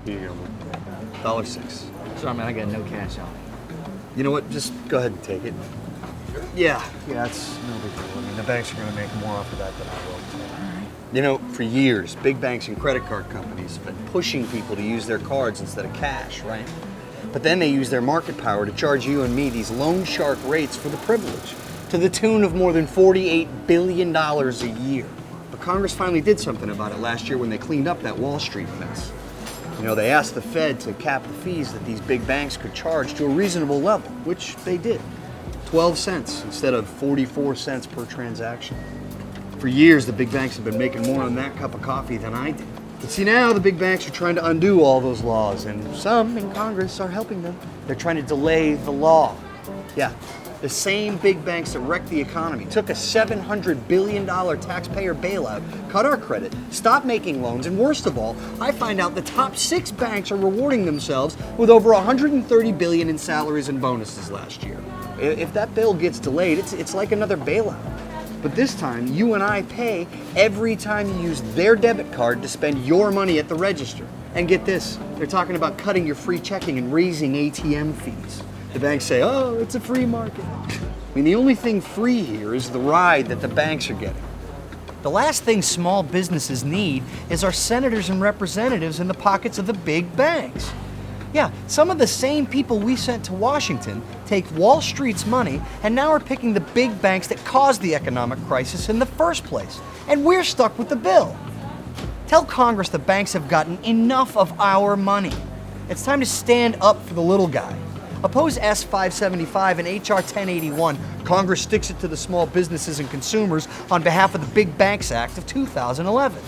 Here you go, man. $1.06. Sorry, man, I got no cash on me. You know what? Just go ahead and take it. Yeah, it's no big deal. I mean, the banks are going to make more off of that than I will. You know, for years, big banks and credit card companies have been pushing people to use their cards instead of cash, right? But then they use their market power to charge you and me these loan shark rates for the privilege, to the tune of more than $48 billion a year. But Congress finally did something about it last year when they cleaned up that Wall Street mess. You know, they asked the Fed to cap the fees that these big banks could charge to a reasonable level, which they did. 12 cents instead of 44 cents per transaction. For years, the big banks have been making more on that cup of coffee than I did. But see, now the big banks are trying to undo all those laws, and some in Congress are helping them. They're trying to delay the law. Yeah, the same big banks that wrecked the economy, took a $700 billion taxpayer bailout, cut our credit, stopped making loans, and worst of all, I find out the top 6 banks are rewarding themselves with over $130 billion in salaries and bonuses last year. If that bill gets delayed, it's like another bailout. But this time, you and I pay every time you use their debit card to spend your money at the register. And get this, they're talking about cutting your free checking and raising ATM fees. The banks say, oh, it's a free market. I mean, the only thing free here is the ride that the banks are getting. The last thing small businesses need is our senators and representatives in the pockets of the big banks. Yeah, some of the same people we sent to Washington take Wall Street's money and now are picking the big banks that caused the economic crisis in the first place. And we're stuck with the bill. Tell Congress the banks have gotten enough of our money. It's time to stand up for the little guy. Oppose S-575 and H.R. 1081. Congress sticks it to the small businesses and consumers on behalf of the Big Banks Act of 2011.